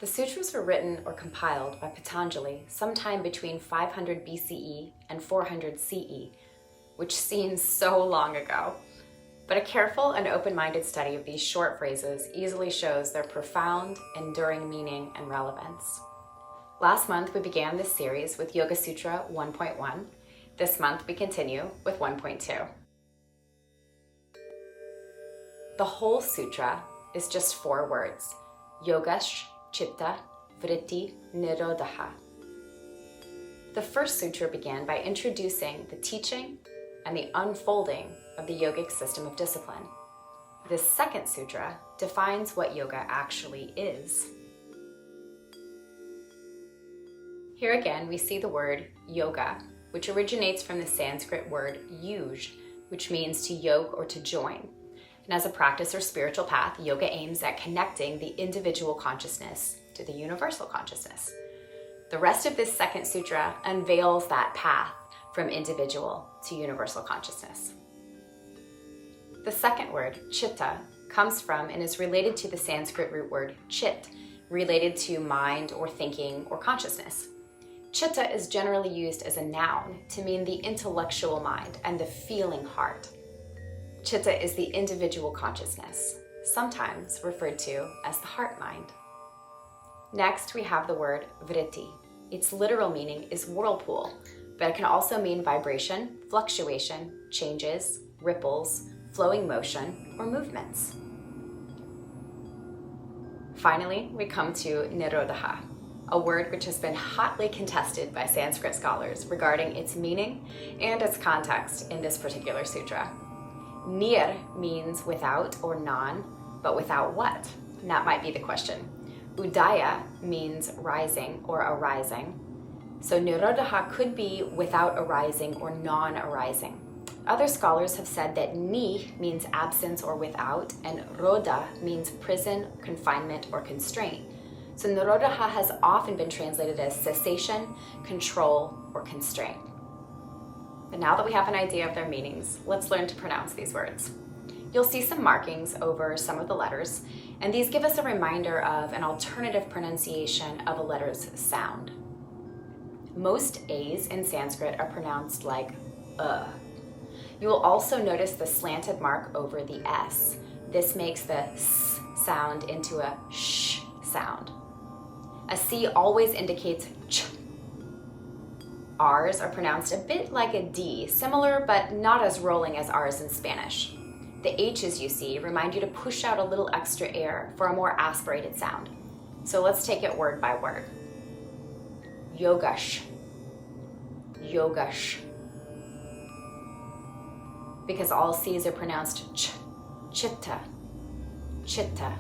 The sutras were written or compiled by Patanjali sometime between 500 BCE and 400 CE, which seems so long ago. But a careful and open-minded study of these short phrases easily shows their profound, enduring meaning and relevance. Last month we began this series with Yoga Sutra 1.1. This month we continue with 1.2. The whole sutra is just 4 words: Yogash, Chitta, Vritti, Nirodha. The first sutra began by introducing the teaching and the unfolding of the yogic system of discipline. This second sutra defines what yoga actually is. Here again we see the word yoga, which originates from the Sanskrit word yuj, which means to yoke or to join. And as a practice or spiritual path, yoga aims at connecting the individual consciousness to the universal consciousness. The rest of this second sutra unveils that path from individual to universal consciousness. The second word, chitta, comes from and is related to the Sanskrit root word chit, related to mind or thinking or consciousness. Chitta is generally used as a noun to mean the intellectual mind and the feeling heart. Chitta is the individual consciousness, sometimes referred to as the heart mind. Next, we have the word vritti. Its literal meaning is whirlpool, but it can also mean vibration, fluctuation, changes, ripples, flowing motion, or movements. Finally, we come to nirodha, a word which has been hotly contested by Sanskrit scholars regarding its meaning and its context in this particular sutra. Nir means without or non, but without what? And that might be the question. Udaya means rising or arising. So nirodha could be without arising or non-arising. Other scholars have said that ni means absence or without, and roda means prison, confinement, or constraint. So nirodha has often been translated as cessation, control, or constraint. But now that we have an idea of their meanings, let's learn to pronounce these words. You'll see some markings over some of the letters, and these give us a reminder of an alternative pronunciation of a letter's sound. Most A's in Sanskrit are pronounced like You will also notice the slanted mark over the S. This makes the S sound into a sh sound. A C always indicates ch. R's are pronounced a bit like a D, similar but not as rolling as R's in Spanish. The H's you see remind you to push out a little extra air for a more aspirated sound. So let's take it word by word. Yogash. Yogash. Because all C's are pronounced ch. Chitta. Chitta.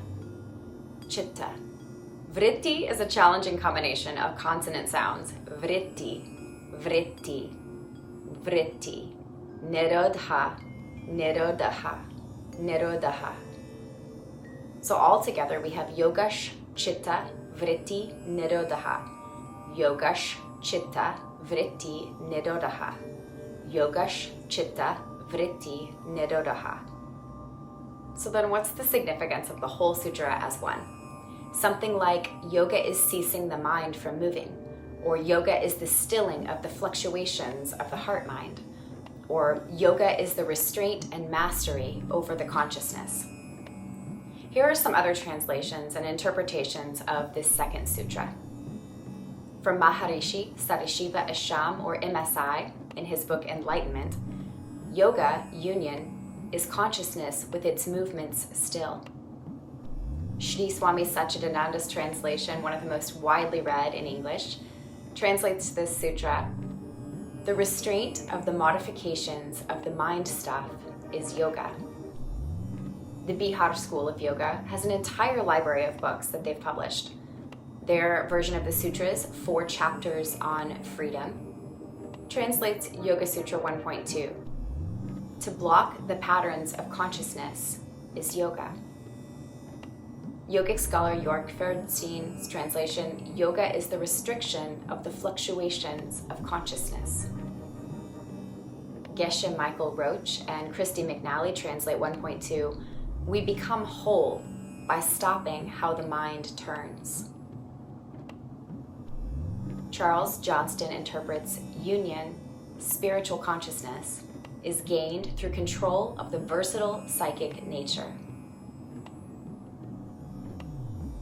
Chitta. Vritti is a challenging combination of consonant sounds. Vritti. Vritti, vritti, nirodha, nirodha, nirodha. So all together we have yogash, chitta, vritti, nirodha. Yogash, chitta, vritti, nirodha. Yogash, chitta, vritti, nirodha. So then what's the significance of the whole sutra as one? Something like yoga is ceasing the mind from moving, or yoga is the stilling of the fluctuations of the heart mind, or yoga is the restraint and mastery over the consciousness. Here are some other translations and interpretations of this second sutra. From Maharishi Sadashiva Asham, or MSI, in his book Enlightenment, yoga, union, is consciousness with its movements still. Shri Swami Satchidananda's translation, one of the most widely read in English, translates this sutra: the restraint of the modifications of the mind stuff is yoga. The Bihar School of Yoga has an entire library of books that they've published. Their version of the sutras, 4 chapters on freedom, translates Yoga Sutra 1.2. To block the patterns of consciousness is yoga. Yogic scholar York Ferdstein's translation, yoga is the restriction of the fluctuations of consciousness. Geshe Michael Roach and Christy McNally translate 1.2, we become whole by stopping how the mind turns. Charles Johnston interprets union, spiritual consciousness, is gained through control of the versatile psychic nature.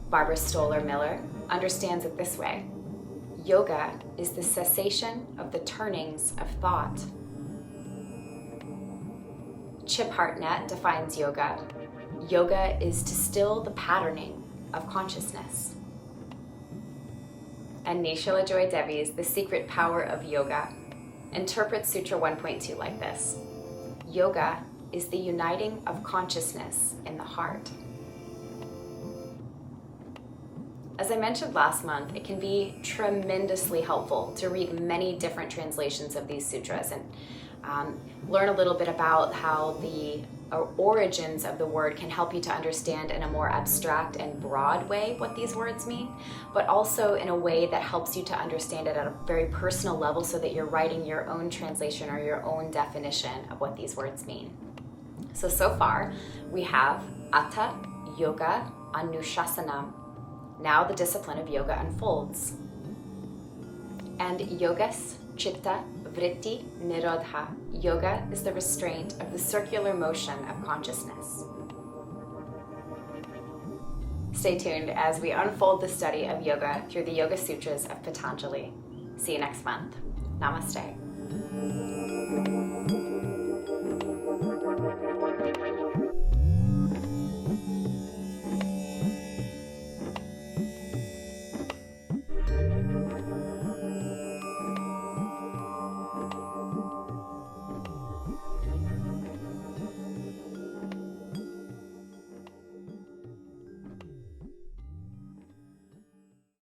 Barbara Stoller Miller understands it this way: yoga is the cessation of the turnings of thought. Chip Hartnett defines yoga. Yoga is to still the patterning of consciousness. And Nishila Joy Devi's The Secret Power of Yoga interprets Sutra 1.2 like this: yoga is the uniting of consciousness in the heart. As I mentioned last month, it can be tremendously helpful to read many different translations of these sutras and learn a little bit about how the origins of the word can help you to understand in a more abstract and broad way what these words mean, but also in a way that helps you to understand it at a very personal level so that you're writing your own translation or your own definition of what these words mean. So far, we have Atha, Yoga, Anushasana. Now the discipline of yoga unfolds. And yogas, chitta, vritti, nirodha. Yoga is the restraint of the circular motion of consciousness. Stay tuned as we unfold the study of yoga through the Yoga Sutras of Patanjali. See you next month. Namaste.